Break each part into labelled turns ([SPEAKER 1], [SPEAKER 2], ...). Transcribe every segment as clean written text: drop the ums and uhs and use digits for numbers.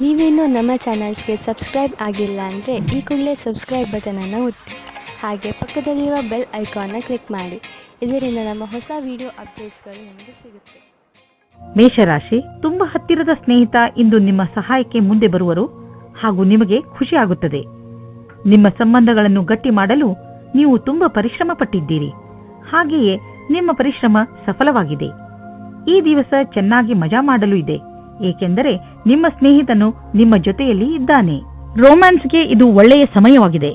[SPEAKER 1] ನೀವೇನೂ ನಮ್ಮ ಚಾನಲ್ಸ್ಗೆ ಸಬ್ಸ್ಕ್ರೈಬ್ ಆಗಿಲ್ಲ ಅಂದರೆ ಈ ಕೂಡಲೇ ಸಬ್ಸ್ಕ್ರೈಬ್ ಬಟನನ್ನು ಒತ್ತಿ ಹಾಗೆ ಪಕ್ಕದಲ್ಲಿರೋ ಬೆಲ್ ಐಕಾನ್ನ ಕ್ಲಿಕ್ ಮಾಡಿ. ಇದರಿಂದ ನಮ್ಮ ಹೊಸ ವಿಡಿಯೋ ಅಪ್ಡೇಟ್ಸ್ಗಳು ನಿಮಗೆ ಸಿಗುತ್ತೆ.
[SPEAKER 2] ಮೇಷರಾಶಿ, ತುಂಬಾ ಹತ್ತಿರದ ಸ್ನೇಹಿತ ಇಂದು ನಿಮ್ಮ ಸಹಾಯಕ್ಕೆ ಮುಂದೆ ಬರುವರು ಹಾಗೂ ನಿಮಗೆ ಖುಷಿ ಆಗುತ್ತದೆ. ನಿಮ್ಮ ಸಂಬಂಧಗಳನ್ನು ಗಟ್ಟಿ ಮಾಡಲು ನೀವು ತುಂಬಾ ಪರಿಶ್ರಮ ಪಟ್ಟಿದ್ದೀರಿ. ಹಾಗೆಯೇ ನಿಮ್ಮ ಪರಿಶ್ರಮ ಸಫಲವಾಗಿದೆ. ಈ ದಿವಸ ಚೆನ್ನಾಗಿ ಮಜಾ ಮಾಡಲು ಇದೆ, ಏಕೆಂದರೆ ನಿಮ್ಮ ಸ್ನೇಹಿತನು ನಿಮ್ಮ ಜೊತೆಯಲ್ಲಿ ಇದ್ದಾನೆ. ರೋಮ್ಯಾನ್ಸ್ಗೆ ಇದು ಒಳ್ಳೆಯ ಸಮಯವಾಗಿದೆ.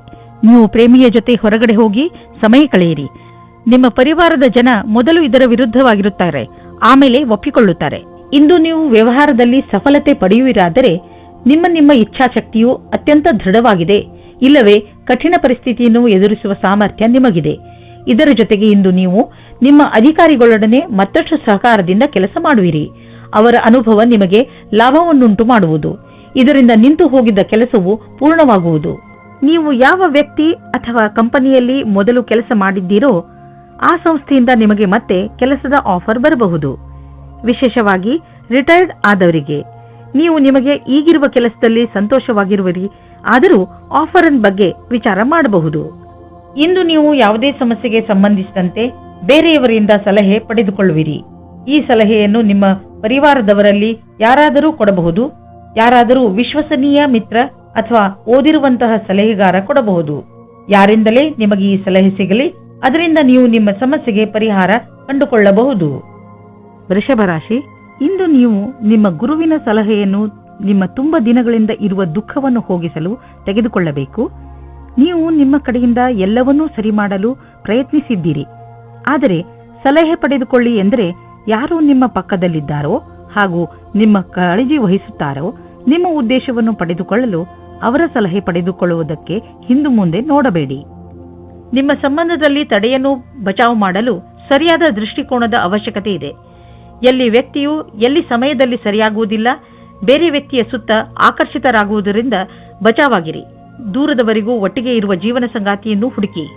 [SPEAKER 2] ನೀವು ಪ್ರೇಮಿಯ ಜೊತೆ ಹೊರಗಡೆ ಹೋಗಿ ಸಮಯ ಕಳೆಯಿರಿ. ನಿಮ್ಮ ಪರಿವಾರದ ಜನ ಮೊದಲು ಇದರ ವಿರುದ್ಧವಾಗಿರುತ್ತಾರೆ, ಆಮೇಲೆ ಒಪ್ಪಿಕೊಳ್ಳುತ್ತಾರೆ. ಇಂದು ನೀವು ವ್ಯವಹಾರದಲ್ಲಿ ಸಫಲತೆ ಪಡೆಯುವಿರಾದರೆ ನಿಮ್ಮ ಇಚ್ಛಾಶಕ್ತಿಯು ಅತ್ಯಂತ ದೃಢವಾಗಿದೆ, ಇಲ್ಲವೇ ಕಠಿಣ ಪರಿಸ್ಥಿತಿಯನ್ನು ಎದುರಿಸುವ ಸಾಮರ್ಥ್ಯ ನಿಮಗಿದೆ. ಇದರ ಜೊತೆಗೆ ಇಂದು ನೀವು ನಿಮ್ಮ ಅಧಿಕಾರಿಗಳೊಡನೆ ಮತ್ತಷ್ಟು ಸಹಕಾರದಿಂದ ಕೆಲಸ ಮಾಡುವಿರಿ. ಅವರ ಅನುಭವ ನಿಮಗೆ ಲಾಭವನ್ನುಂಟು ಮಾಡುವುದು. ಇದರಿಂದ ನಿಂತು ಹೋಗಿದ್ದ ಕೆಲಸವು ಪೂರ್ಣವಾಗುವುದು. ನೀವು ಯಾವ ವ್ಯಕ್ತಿ ಅಥವಾ ಕಂಪನಿಯಲ್ಲಿ ಮೊದಲು ಕೆಲಸ ಮಾಡಿದ್ದೀರೋ ಆ ಸಂಸ್ಥೆಯಿಂದ ನಿಮಗೆ ಮತ್ತೆ ಕೆಲಸದ ಆಫರ್ ಬರಬಹುದು. ವಿಶೇಷವಾಗಿ ರಿಟೈರ್ಡ್ ಆದವರಿಗೆ ನೀವು ನಿಮಗೆ ಈಗಿರುವ ಕೆಲಸದಲ್ಲಿ ಸಂತೋಷವಾಗಿರುವಿರಿ, ಆದರೂ ಆಫರ್ ಬಗ್ಗೆ ವಿಚಾರ ಮಾಡಬಹುದು. ಇಂದು ನೀವು ಯಾವುದೇ ಸಮಸ್ಯೆಗೆ ಸಂಬಂಧಿಸಿದಂತೆ ಬೇರೆಯವರಿಂದ ಸಲಹೆ ಪಡೆದುಕೊಳ್ಳುವಿರಿ. ಈ ಸಲಹೆಯನ್ನು ನಿಮ್ಮ ಪರಿವಾರದವರಲ್ಲಿ ಯಾರಾದರೂ ಕೊಡಬಹುದು. ಯಾರಾದರೂ ವಿಶ್ವಸನೀಯ ಮಿತ್ರ ಅಥವಾ ಓದಿರುವಂತಹ ಸಲಹೆಗಾರ ಕೊಡಬಹುದು. ಯಾರಿಂದಲೇ ನಿಮಗೆ ಈ ಸಲಹೆ ಸಿಗಲಿ, ಅದರಿಂದ ನೀವು ನಿಮ್ಮ ಸಮಸ್ಯೆಗೆ ಪರಿಹಾರ ಕಂಡುಕೊಳ್ಳಬಹುದು. ವೃಷಭ ರಾಶಿ, ಇಂದು ನೀವು ನಿಮ್ಮ ಗುರುವಿನ ಸಲಹೆಯನ್ನು ನಿಮ್ಮ ತುಂಬ ದಿನಗಳಿಂದ ಇರುವ ದುಃಖವನ್ನು ಹೋಗಿಸಲು ತೆಗೆದುಕೊಳ್ಳಬೇಕು. ನೀವು ನಿಮ್ಮ ಕಡೆಯಿಂದ ಎಲ್ಲವನ್ನೂ ಸರಿ ಮಾಡಲು ಪ್ರಯತ್ನಿಸಿದ್ದೀರಿ, ಆದರೆ ಸಲಹೆ ಪಡೆದುಕೊಳ್ಳಿ ಎಂದರೆ ಯಾರು ನಿಮ್ಮ ಪಕ್ಕದಲ್ಲಿದ್ದಾರೋ ಹಾಗೂ ನಿಮ್ಮ ಕಾಳಜಿ ವಹಿಸುತ್ತಾರೋ ನಿಮ್ಮ ಉದ್ದೇಶವನ್ನು ಪಡೆದುಕೊಳ್ಳಲು ಅವರ ಸಲಹೆ ಪಡೆದುಕೊಳ್ಳುವುದಕ್ಕೆ ಹಿಂದು ಮುಂದೆ ನೋಡಬೇಡಿ. ನಿಮ್ಮ ಸಂಬಂಧದಲ್ಲಿ ತಡೆಯನ್ನು ಬಚಾವು ಮಾಡಲು ಸರಿಯಾದ ದೃಷ್ಟಿಕೋನದ ಅವಶ್ಯಕತೆ ಇದೆ. ಎಲ್ಲಿ ವ್ಯಕ್ತಿಯು ಎಲ್ಲಿ ಸಮಯದಲ್ಲಿ ಸರಿಯಾಗುವುದಿಲ್ಲ, ಬೇರೆ ವ್ಯಕ್ತಿಯ ಸುತ್ತ ಆಕರ್ಷಿತರಾಗುವುದರಿಂದ ಬಚಾವಾಗಿರಿ. ದೂರದವರೆಗೂ ಒಟ್ಟಿಗೆ ಇರುವ ಜೀವನ ಸಂಗಾತಿಯನ್ನು ಹುಡುಕಿ.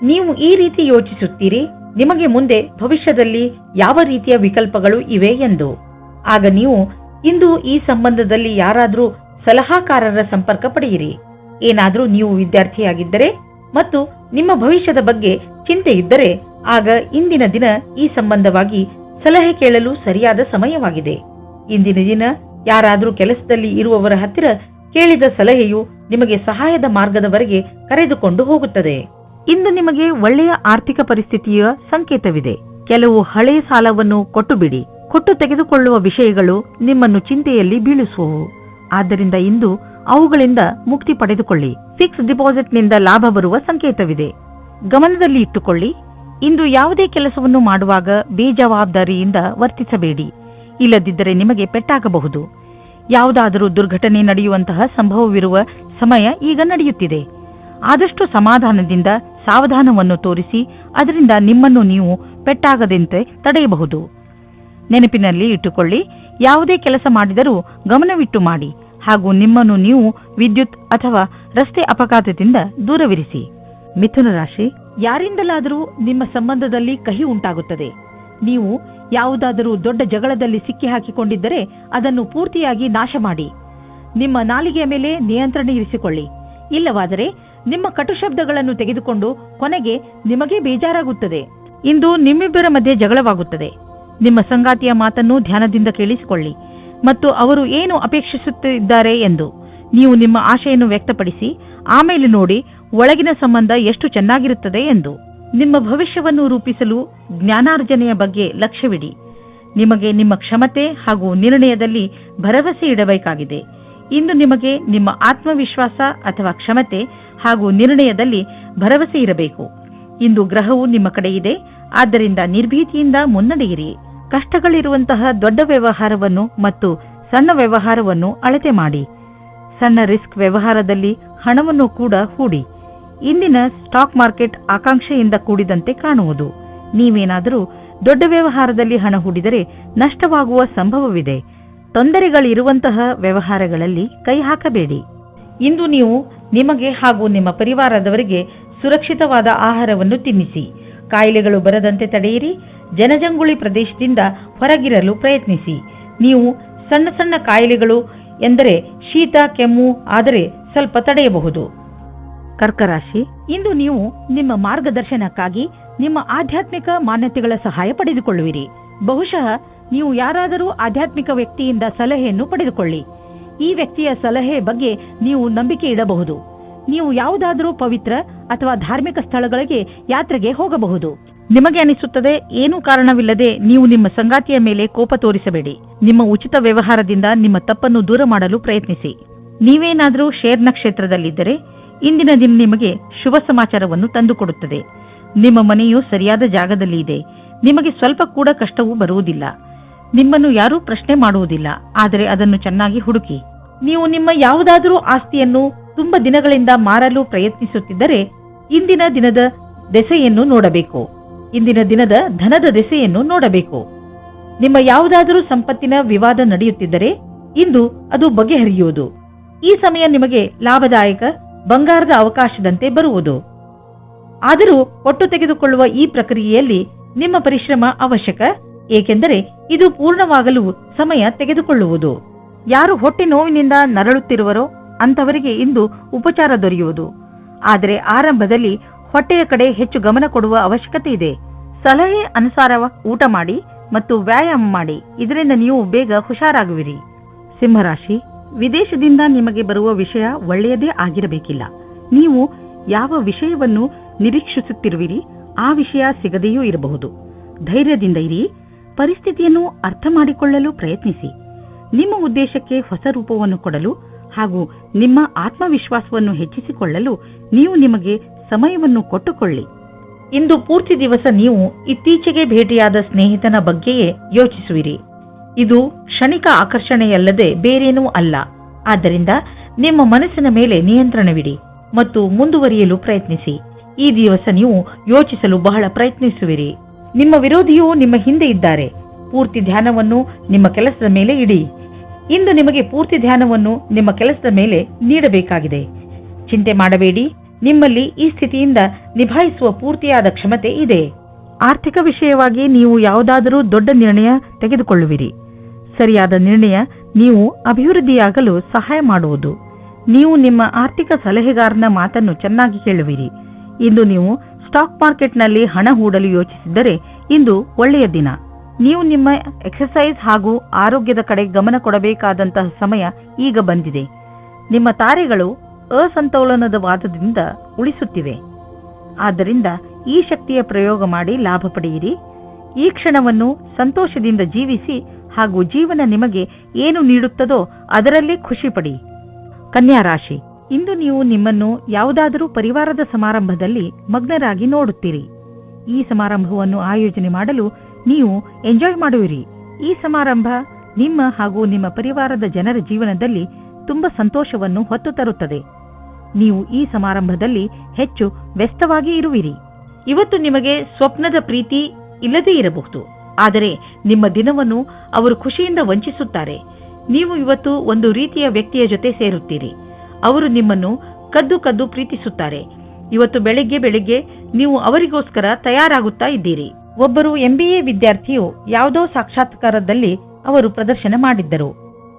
[SPEAKER 2] ನೀವು ಈ ರೀತಿ ಯೋಚಿಸುತ್ತೀರಿ, ನಿಮಗೆ ಮುಂದೆ ಭವಿಷ್ಯದಲ್ಲಿ ಯಾವ ರೀತಿಯ ವಿಕಲ್ಪಗಳು ಇವೆ ಎಂದು. ಆಗ ನೀವು ಇಂದು ಈ ಸಂಬಂಧದಲ್ಲಿ ಯಾರಾದರೂ ಸಲಹಾಕಾರರ ಸಂಪರ್ಕ ಪಡೆಯಿರಿ. ಏನಾದರೂ ನೀವು ವಿದ್ಯಾರ್ಥಿಯಾಗಿದ್ದರೆ ಮತ್ತು ನಿಮ್ಮ ಭವಿಷ್ಯದ ಬಗ್ಗೆ ಚಿಂತೆ ಇದ್ದರೆ ಆಗ ಇಂದಿನ ದಿನ ಈ ಸಂಬಂಧವಾಗಿ ಸಲಹೆ ಕೇಳಲು ಸರಿಯಾದ ಸಮಯವಾಗಿದೆ. ಇಂದಿನ ದಿನ ಯಾರಾದರೂ ಕೆಲಸದಲ್ಲಿ ಇರುವವರ ಹತ್ತಿರ ಕೇಳಿದ ಸಲಹೆಯು ನಿಮಗೆ ಸಹಾಯದ ಮಾರ್ಗದವರೆಗೆ ಕರೆದುಕೊಂಡು ಹೋಗುತ್ತದೆ. ಇಂದು ನಿಮಗೆ ಒಳ್ಳೆಯ ಆರ್ಥಿಕ ಪರಿಸ್ಥಿತಿಯ ಸಂಕೇತವಿದೆ. ಕೆಲವು ಹಳೆಯ ಸಾಲವನ್ನು ಕೊಟ್ಟು ಬಿಡಿ. ಕೊಟ್ಟು ತೆಗೆದುಕೊಳ್ಳುವ ವಿಷಯಗಳು ನಿಮ್ಮನ್ನು ಚಿಂತೆಯಲ್ಲಿ ಬೀಳಿಸುವವು. ಆದ್ದರಿಂದ ಇಂದು ಅವುಗಳಿಂದ ಮುಕ್ತಿ ಪಡೆದುಕೊಳ್ಳಿ. ಫಿಕ್ಸ್ ಡಿಪಾಸಿಟ್ನಿಂದ ಲಾಭ ಬರುವ ಸಂಕೇತವಿದೆ. ಗಮನದಲ್ಲಿ ಇಟ್ಟುಕೊಳ್ಳಿ, ಇಂದು ಯಾವುದೇ ಕೆಲಸವನ್ನು ಮಾಡುವಾಗ ಬೇಜವಾಬ್ದಾರಿಯಿಂದ ವರ್ತಿಸಬೇಡಿ. ಇಲ್ಲದಿದ್ದರೆ ನಿಮಗೆ ಪೆಟ್ಟಾಗಬಹುದು. ಯಾವುದಾದರೂ ದುರ್ಘಟನೆ ನಡೆಯುವಂತಹ ಸಂಭವವಿರುವ ಸಮಯ ಈಗ ನಡೆಯುತ್ತಿದೆ. ಆದಷ್ಟು ಸಮಾಧಾನದಿಂದ ಸಾವಧಾನವನ್ನು ತೋರಿಸಿ ಅದರಿಂದ ನಿಮ್ಮನ್ನು ನೀವು ಪೆಟ್ಟಾಗದಂತೆ ತಡೆಯಬಹುದು. ನೆನಪಿನಲ್ಲಿ ಇಟ್ಟುಕೊಳ್ಳಿ, ಯಾವುದೇ ಕೆಲಸ ಮಾಡಿದರೂ ಗಮನವಿಟ್ಟು ಮಾಡಿ ಹಾಗೂ ನಿಮ್ಮನ್ನು ನೀವು ವಿದ್ಯುತ್ ಅಥವಾ ರಸ್ತೆ ಅಪಘಾತದಿಂದ ದೂರವಿರಿಸಿ. ಮಿಥುನ ರಾಶಿ, ಯಾರಿಂದಲಾದರೂ ನಿಮ್ಮ ಸಂಬಂಧದಲ್ಲಿ ಕಹಿ ಉಂಟಾಗುತ್ತದೆ. ನೀವು ಯಾವುದಾದರೂ ದೊಡ್ಡ ಜಗಳದಲ್ಲಿ ಸಿಕ್ಕಿ ಹಾಕಿಕೊಂಡಿದ್ದರೆ ಅದನ್ನು ಪೂರ್ತಿಯಾಗಿ ನಾಶ ಮಾಡಿ. ನಿಮ್ಮ ನಾಲಿಗೆಯ ಮೇಲೆ ನಿಯಂತ್ರಣ ಇರಿಸಿಕೊಳ್ಳಿ. ಇಲ್ಲವಾದರೆ ನಿಮ್ಮ ಕಟುಶಬ್ದಗಳನ್ನು ತೆಗೆದುಕೊಂಡು ಕೊನೆಗೆ ನಿಮಗೆ ಬೇಜಾರಾಗುತ್ತದೆ. ಇಂದು ನಿಮ್ಮಿಬ್ಬರ ಮಧ್ಯೆ ಜಗಳವಾಗುತ್ತದೆ. ನಿಮ್ಮ ಸಂಗಾತಿಯ ಮಾತನ್ನು ಧ್ಯಾನದಿಂದ ಕೇಳಿಸಿಕೊಳ್ಳಿ ಮತ್ತು ಅವರು ಏನು ಅಪೇಕ್ಷಿಸುತ್ತಿದ್ದಾರೆ ಎಂದು ನೀವು ನಿಮ್ಮ ಆಶೆಯನ್ನು ವ್ಯಕ್ತಪಡಿಸಿ ಆಮೇಲೆ ನೋಡಿ ಒಳಗಿನ ಸಂಬಂಧ ಎಷ್ಟು ಚೆನ್ನಾಗಿರುತ್ತದೆ ಎಂದು. ನಿಮ್ಮ ಭವಿಷ್ಯವನ್ನು ರೂಪಿಸಲು ಜ್ಞಾನಾರ್ಜನೆಯ ಬಗ್ಗೆ ಲಕ್ಷ್ಯವಿಡಿ. ನಿಮಗೆ ನಿಮ್ಮ ಕ್ಷಮತೆ ಹಾಗೂ ನಿರ್ಣಯದಲ್ಲಿ ಭರವಸೆ ಇಡಬೇಕಾಗಿದೆ. ಇಂದು ನಿಮಗೆ ನಿಮ್ಮ ಆತ್ಮವಿಶ್ವಾಸ ಅಥವಾ ಕ್ಷಮತೆ ಹಾಗೂ ನಿರ್ಣಯದಲ್ಲಿ ಭರವಸೆ ಇರಬೇಕು. ಇಂದು ಗ್ರಹವು ನಿಮ್ಮ ಕಡೆ ಇದೆ, ಆದ್ದರಿಂದ ನಿರ್ಭೀತಿಯಿಂದ ಮುನ್ನಡೆಯಿರಿ. ಕಷ್ಟಗಳಿರುವಂತಹ ದೊಡ್ಡ ವ್ಯವಹಾರವನ್ನು ಮತ್ತು ಸಣ್ಣ ವ್ಯವಹಾರವನ್ನು ಅಳತೆ ಮಾಡಿ. ಸಣ್ಣ ರಿಸ್ಕ್ ವ್ಯವಹಾರದಲ್ಲಿ ಹಣವನ್ನು ಕೂಡ ಹೂಡಿ. ಇಂದಿನ ಸ್ಟಾಕ್ ಮಾರ್ಕೆಟ್ ಆಕಾಂಕ್ಷೆಯಿಂದ ಕೂಡಿದಂತೆ ಕಾಣುವುದು. ನೀವೇನಾದರೂ ದೊಡ್ಡ ವ್ಯವಹಾರದಲ್ಲಿ ಹಣ ಹೂಡಿದರೆ ನಷ್ಟವಾಗುವ ಸಂಭವವಿದೆ. ತೊಂದರೆಗಳಿರುವಂತಹ ವ್ಯವಹಾರಗಳಲ್ಲಿ ಕೈ ಹಾಕಬೇಡಿ. ಇಂದು ನೀವು ನಿಮಗೆ ಹಾಗೂ ನಿಮ್ಮ ಪರಿವಾರದವರಿಗೆ ಸುರಕ್ಷಿತವಾದ ಆಹಾರವನ್ನು ತಿನ್ನಿಸಿ. ಕಾಯಿಲೆಗಳು ಬರದಂತೆ ತಡೆಯಿರಿ. ಜನಜಂಗುಳಿ ಪ್ರದೇಶದಿಂದ ಹೊರಗಿರಲು ಪ್ರಯತ್ನಿಸಿ. ನೀವು ಸಣ್ಣ ಸಣ್ಣ ಕಾಯಿಲೆಗಳು ಎಂದರೆ ಶೀತ ಕೆಮ್ಮು ಆದರೆ ಸ್ವಲ್ಪ ತಡೆಯಬಹುದು. ಕರ್ಕರಾಶಿ, ಇಂದು ನೀವು ನಿಮ್ಮ ಮಾರ್ಗದರ್ಶನಕ್ಕಾಗಿ ನಿಮ್ಮ ಆಧ್ಯಾತ್ಮಿಕ ಮಾನ್ಯತೆಗಳ ಸಹಾಯ ಪಡೆದುಕೊಳ್ಳುವಿರಿ. ಬಹುಶಃ ನೀವು ಯಾರಾದರೂ ಆಧ್ಯಾತ್ಮಿಕ ವ್ಯಕ್ತಿಯಿಂದ ಸಲಹೆಯನ್ನು ಪಡೆದುಕೊಳ್ಳಿ. ಈ ವ್ಯಕ್ತಿಯ ಸಲಹೆ ಬಗ್ಗೆ ನೀವು ನಂಬಿಕೆ ಇಡಬಹುದು. ನೀವು ಯಾವುದಾದರೂ ಪವಿತ್ರ ಅಥವಾ ಧಾರ್ಮಿಕ ಸ್ಥಳಗಳಿಗೆ ಯಾತ್ರೆಗೆ ಹೋಗಬಹುದು. ನಿಮಗೆ ಅನಿಸುತ್ತದೆ, ಏನೂ ಕಾರಣವಿಲ್ಲದೆ ನೀವು ನಿಮ್ಮ ಸಂಗಾತಿಯ ಮೇಲೆ ಕೋಪ ತೋರಿಸಬೇಡಿ. ನಿಮ್ಮ ಉಚಿತ ವ್ಯವಹಾರದಿಂದ ನಿಮ್ಮ ತಪ್ಪನ್ನು ದೂರ ಮಾಡಲು ಪ್ರಯತ್ನಿಸಿ. ನೀವೇನಾದರೂ ಶೇರ್ ನಕ್ಷತ್ರದಲ್ಲಿದ್ದರೆ ಇಂದಿನ ದಿನ ನಿಮಗೆ ಶುಭ ಸಮಾಚಾರವನ್ನು ತಂದುಕೊಡುತ್ತದೆ. ನಿಮ್ಮ ಮನೆಯು ಸರಿಯಾದ ಜಾಗದಲ್ಲಿ ಇದೆ. ನಿಮಗೆ ಸ್ವಲ್ಪ ಕೂಡ ಕಷ್ಟವೂ ಬರುವುದಿಲ್ಲ. ನಿಮ್ಮನ್ನು ಯಾರೂ ಪ್ರಶ್ನೆ ಮಾಡುವುದಿಲ್ಲ, ಆದರೆ ಅದನ್ನು ಚೆನ್ನಾಗಿ ಹುಡುಕಿ. ನೀವು ನಿಮ್ಮ ಯಾವುದಾದರೂ ಆಸ್ತಿಯನ್ನು ತುಂಬ ದಿನಗಳಿಂದ ಮಾರಲು ಪ್ರಯತ್ನಿಸುತ್ತಿದ್ದರೆ ಇಂದಿನ ದಿನದ ದೆಸೆಯನ್ನು ನೋಡಬೇಕು. ಇಂದಿನ ದಿನದ ಧನದ ದೆಸೆಯನ್ನು ನೋಡಬೇಕು. ನಿಮ್ಮ ಯಾವುದಾದರೂ ಸಂಪತ್ತಿನ ವಿವಾದ ನಡೆಯುತ್ತಿದ್ದರೆ ಇಂದು ಅದು ಬಗೆಹರಿಯುವುದು. ಈ ಸಮಯ ನಿಮಗೆ ಲಾಭದಾಯಕ ಬಂಗಾರದ ಅವಕಾಶದಂತೆ ಬರುವುದು. ಆದರೂ ಒಟ್ಟು ತೆಗೆದುಕೊಳ್ಳುವ ಈ ಪ್ರಕ್ರಿಯೆಯಲ್ಲಿ ನಿಮ್ಮ ಪರಿಶ್ರಮ ಅವಶ್ಯಕ, ಏಕೆಂದರೆ ಇದು ಪೂರ್ಣವಾಗಲು ಸಮಯ ತೆಗೆದುಕೊಳ್ಳುವುದು. ಯಾರು ಹೊಟ್ಟೆ ನೋವಿನಿಂದ ನರಳುತ್ತಿರುವರೋ ಅಂತವರಿಗೆ ಇಂದು ಉಪಚಾರ ದೊರೆಯುವುದು. ಆದರೆ ಆರಂಭದಲ್ಲಿ ಹೊಟ್ಟೆಯ ಕಡೆ ಹೆಚ್ಚು ಗಮನ ಕೊಡುವ ಅವಶ್ಯಕತೆ ಇದೆ. ಸಲಹೆ ಅನುಸಾರ ಊಟ ಮಾಡಿ ಮತ್ತು ವ್ಯಾಯಾಮ ಮಾಡಿ. ಇದರಿಂದ ನೀವು ಬೇಗ ಹುಷಾರಾಗುವಿರಿ. ಸಿಂಹರಾಶಿ, ವಿದೇಶದಿಂದ ನಿಮಗೆ ಬರುವ ವಿಷಯ ಒಳ್ಳೆಯದೇ ಆಗಿರಬೇಕಿಲ್ಲ. ನೀವು ಯಾವ ವಿಷಯವನ್ನು ನಿರೀಕ್ಷಿಸುತ್ತಿರುವಿರಿ ಆ ವಿಷಯ ಸಿಗದೆಯೂ ಇರಬಹುದು. ಧೈರ್ಯದಿಂದ ಇರಿ. ಪರಿಸ್ಥಿತಿಯನ್ನು ಅರ್ಥ ಮಾಡಿಕೊಳ್ಳಲು ಪ್ರಯತ್ನಿಸಿ. ನಿಮ್ಮ ಉದ್ದೇಶಕ್ಕೆ ಹೊಸ ರೂಪವನ್ನು ಕೊಡಲು ಹಾಗೂ ನಿಮ್ಮ ಆತ್ಮವಿಶ್ವಾಸವನ್ನು ಹೆಚ್ಚಿಸಿಕೊಳ್ಳಲು ನೀವು ನಿಮಗೆ ಸಮಯವನ್ನು ಕೊಟ್ಟುಕೊಳ್ಳಿ. ಇಂದು ಪೂರ್ತಿ ದಿವಸ ನೀವು ಇತ್ತೀಚೆಗೆ ಭೇಟಿಯಾದ ಸ್ನೇಹಿತನ ಬಗ್ಗೆಯೇ ಯೋಚಿಸುವಿರಿ. ಇದು ಕ್ಷಣಿಕ ಆಕರ್ಷಣೆಯಲ್ಲದೆ ಬೇರೇನೂ ಅಲ್ಲ. ಆದ್ದರಿಂದ ನಿಮ್ಮ ಮನಸ್ಸಿನ ಮೇಲೆ ನಿಯಂತ್ರಣವಿಡಿ ಮತ್ತು ಮುಂದುವರಿಯಲು ಪ್ರಯತ್ನಿಸಿ. ಈ ದಿವಸ ನೀವು ಯೋಚಿಸಲು ಬಹಳ ಪ್ರಯತ್ನಿಸುವಿರಿ. ನಿಮ್ಮ ವಿರೋಧಿಯು ನಿಮ್ಮ ಹಿಂದೆ ಇದ್ದಾರೆ. ಪೂರ್ತಿ ಧ್ಯಾನವನ್ನು ನಿಮ್ಮ ಕೆಲಸದ ಮೇಲೆ ಇಡಿ. ಇಂದು ನಿಮಗೆ ಪೂರ್ತಿ ಧ್ಯಾನವನ್ನು ನಿಮ್ಮ ಕೆಲಸದ ಮೇಲೆ ನೀಡಬೇಕಾಗಿದೆ. ಚಿಂತೆ ಮಾಡಬೇಡಿ. ನಿಮ್ಮಲ್ಲಿ ಈ ಸ್ಥಿತಿಯಿಂದ ನಿಭಾಯಿಸುವ ಪೂರ್ತಿಯಾದ ಕ್ಷಮತೆ ಇದೆ. ಆರ್ಥಿಕ ವಿಷಯವಾಗಿ ನೀವು ಯಾವುದಾದರೂ ದೊಡ್ಡ ನಿರ್ಣಯ ತೆಗೆದುಕೊಳ್ಳುವಿರಿ. ಸರಿಯಾದ ನಿರ್ಣಯ ನೀವು ಅಭಿವೃದ್ಧಿಯಾಗಲು ಸಹಾಯ ಮಾಡುವುದು. ನೀವು ನಿಮ್ಮ ಆರ್ಥಿಕ ಸಲಹೆಗಾರನ ಮಾತನ್ನು ಚೆನ್ನಾಗಿ ಕೇಳುವಿರಿ. ಇಂದು ನೀವು ಸ್ಟಾಕ್ ಮಾರ್ಕೆಟ್ನಲ್ಲಿ ಹಣ ಹೂಡಲು ಯೋಚಿಸಿದ್ದರೆ ಇಂದು ಒಳ್ಳೆಯ ದಿನ. ನೀವು ನಿಮ್ಮ ಎಕ್ಸರ್ಸೈಸ್ ಹಾಗೂ ಆರೋಗ್ಯದ ಕಡೆ ಗಮನ ಕೊಡಬೇಕಾದಂತಹ ಸಮಯ ಈಗ ಬಂದಿದೆ. ನಿಮ್ಮ ತಾರೆಗಳು ಅಸಂತೋಲನದ ವಾದದಿಂದ ಉಳಿಸುತ್ತಿವೆ. ಆದ್ದರಿಂದ ಈ ಶಕ್ತಿಯ ಪ್ರಯೋಗ ಮಾಡಿ ಲಾಭ ಪಡೆಯಿರಿ. ಈ ಕ್ಷಣವನ್ನು ಸಂತೋಷದಿಂದ ಜೀವಿಸಿ ಹಾಗೂ ಜೀವನ ನಿಮಗೆ ಏನು ನೀಡುತ್ತದೋ ಅದರಲ್ಲಿ ಖುಷಿ ಪಡಿ. ಕನ್ಯಾ ರಾಶಿ, ಇಂದು ನೀವು ನಿಮ್ಮನ್ನು ಯಾವುದಾದರೂ ಪರಿವಾರದ ಸಮಾರಂಭದಲ್ಲಿ ಮಗ್ನರಾಗಿ ನೋಡುತ್ತೀರಿ. ಈ ಸಮಾರಂಭವನ್ನು ಆಯೋಜನೆ ಮಾಡಲು ನೀವು ಎಂಜಾಯ್ ಮಾಡುವಿರಿ. ಈ ಸಮಾರಂಭ ನಿಮ್ಮ ಹಾಗೂ ನಿಮ್ಮ ಪರಿವಾರದ ಜನರ ಜೀವನದಲ್ಲಿ ತುಂಬ ಸಂತೋಷವನ್ನು ಹೊತ್ತು ತರುತ್ತದೆ. ನೀವು ಈ ಸಮಾರಂಭದಲ್ಲಿ ಹೆಚ್ಚು ವ್ಯಸ್ತವಾಗಿ ಇರುವಿರಿ. ಇವತ್ತು ನಿಮಗೆ ಸ್ವಪ್ನದ ಪ್ರೀತಿ ಇಲ್ಲದೇ ಇರಬಹುದು, ಆದರೆ ನಿಮ್ಮ ದಿನವನ್ನು ಅವರು ಖುಷಿಯಿಂದ ವಂಚಿಸುತ್ತಾರೆ. ನೀವು ಇವತ್ತು ಒಂದು ರೀತಿಯ ವ್ಯಕ್ತಿಯ ಜೊತೆ ಸೇರುತ್ತೀರಿ. ಅವರು ನಿಮ್ಮನ್ನು ಕದ್ದು ಕದ್ದು ಪ್ರೀತಿಸುತ್ತಾರೆ. ಇವತ್ತು ಬೆಳಿಗ್ಗೆ ನೀವು ಅವರಿಗೋಸ್ಕರ ತಯಾರಾಗುತ್ತಾ ಇದ್ದೀರಿ. ಒಬ್ಬರು MBA ವಿದ್ಯಾರ್ಥಿಯು ಯಾವುದೋ ಸಾಕ್ಷಾತ್ಕಾರದಲ್ಲಿ ಅವರು ಪ್ರದರ್ಶನ ಮಾಡಿದ್ದರು.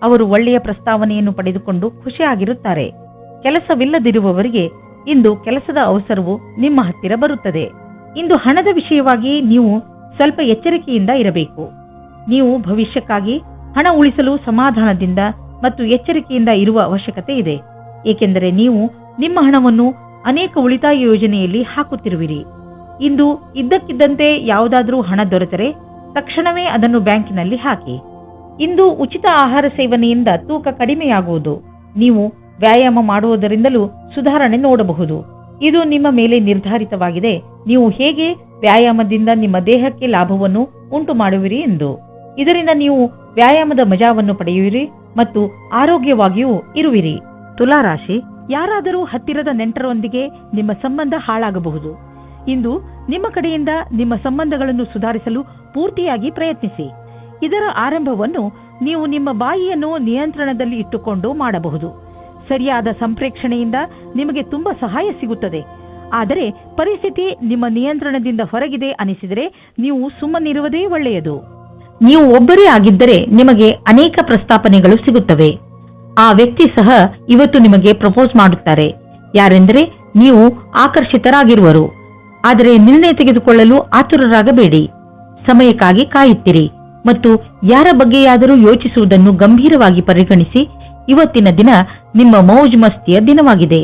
[SPEAKER 2] ಅವರು ಒಳ್ಳೆಯ ಪ್ರಸ್ತಾವನೆಯನ್ನು ಪಡೆದುಕೊಂಡು ಖುಷಿಯಾಗಿರುತ್ತಾರೆ. ಕೆಲಸವಿಲ್ಲದಿರುವವರಿಗೆ ಇಂದು ಕೆಲಸದ ಅವಸರವು ನಿಮ್ಮ ಹತ್ತಿರ ಬರುತ್ತದೆ. ಇಂದು ಹಣದ ವಿಷಯವಾಗಿ ನೀವು ಸ್ವಲ್ಪ ಎಚ್ಚರಿಕೆಯಿಂದ ಇರಬೇಕು. ನೀವು ಭವಿಷ್ಯಕ್ಕಾಗಿ ಹಣ ಉಳಿಸಲು ಸಮಾಧಾನದಿಂದ ಮತ್ತು ಎಚ್ಚರಿಕೆಯಿಂದ ಇರುವ ಅವಶ್ಯಕತೆ ಇದೆ. ಏಕೆಂದರೆ ನೀವು ನಿಮ್ಮ ಹಣವನ್ನು ಅನೇಕ ಉಳಿತಾಯ ಯೋಜನೆಯಲ್ಲಿ ಹಾಕುತ್ತಿರುವಿರಿ. ಇಂದು ಇದ್ದಕ್ಕಿದ್ದಂತೆ ಯಾವುದಾದರೂ ಹಣ ದೊರೆತರೆ ತಕ್ಷಣವೇ ಅದನ್ನು ಬ್ಯಾಂಕಿನಲ್ಲಿ ಹಾಕಿ. ಇಂದು ಉಚಿತ ಆಹಾರ ಸೇವನೆಯಿಂದ ತೂಕ ಕಡಿಮೆಯಾಗುವುದು. ನೀವು ವ್ಯಾಯಾಮ ಮಾಡುವುದರಿಂದಲೂ ಸುಧಾರಣೆ ನೋಡಬಹುದು. ಇದು ನಿಮ್ಮ ಮೇಲೆ ನಿರ್ಧಾರಿತವಾಗಿದೆ. ನೀವು ಹೇಗೆ ವ್ಯಾಯಾಮದಿಂದ ನಿಮ್ಮ ದೇಹಕ್ಕೆ ಲಾಭವನ್ನು ಉಂಟು ಮಾಡುವಿರಿ ಎಂದು. ಇದರಿಂದ ನೀವು ವ್ಯಾಯಾಮದ ಮಜಾವನ್ನು ಪಡೆಯುವಿರಿ ಮತ್ತು ಆರೋಗ್ಯವಾಗಿಯೂ ಇರುವಿರಿ. ತುಲಾರಾಶಿ, ಯಾರಾದರೂ ಹತ್ತಿರದ ನೆಂಟರೊಂದಿಗೆ ನಿಮ್ಮ ಸಂಬಂಧ ಹಾಳಾಗಬಹುದು. ಇಂದು ನಿಮ್ಮ ಕಡೆಯಿಂದ ನಿಮ್ಮ ಸಂಬಂಧಗಳನ್ನು ಸುಧಾರಿಸಲು ಪೂರ್ತಿಯಾಗಿ ಪ್ರಯತ್ನಿಸಿ. ಇದರ ಆರಂಭವನ್ನು ನೀವು ನಿಮ್ಮ ಬಾಯಿಯನ್ನು ನಿಯಂತ್ರಣದಲ್ಲಿ ಇಟ್ಟುಕೊಂಡು ಮಾಡಬಹುದು. ಸರಿಯಾದ ಸಂಪ್ರೇಕ್ಷಣೆಯಿಂದ ನಿಮಗೆ ತುಂಬಾ ಸಹಾಯ ಸಿಗುತ್ತದೆ. ಆದರೆ ಪರಿಸ್ಥಿತಿ ನಿಮ್ಮ ನಿಯಂತ್ರಣದಿಂದ ಹೊರಗಿದೆ ಅನಿಸಿದರೆ ನೀವು ಸುಮ್ಮನಿರುವುದೇ ಒಳ್ಳೆಯದು. ನೀವು ಒಬ್ಬರೇ ಆಗಿದ್ದರೆ ನಿಮಗೆ ಅನೇಕ ಪ್ರಸ್ತಾಪನೆಗಳು ಸಿಗುತ್ತವೆ. ಆ ವ್ಯಕ್ತಿ ಸಹ ಇವತ್ತು ನಿಮಗೆ ಪ್ರಪೋಸ್ ಮಾಡುತ್ತಾರೆ. ಯಾರೆಂದರೆ ನೀವು ಆಕರ್ಷಿತರಾಗಿರುವರು. ಆದರೆ ನಿರ್ಣಯ ತೆಗೆದುಕೊಳ್ಳಲು ಆತುರರಾಗಬೇಡಿ. ಸಮಯಕ್ಕಾಗಿ ಕಾಯುತ್ತಿರಿ ಮತ್ತು ಯಾರ ಬಗ್ಗೆಯಾದರೂ ಯೋಚಿಸುವುದನ್ನು ಗಂಭೀರವಾಗಿ ಪರಿಗಣಿಸಿ. ಇವತ್ತಿನ ದಿನ ನಿಮ್ಮ ಮೌಜ್ ಮಸ್ತಿಯ ದಿನವಾಗಿದೆ.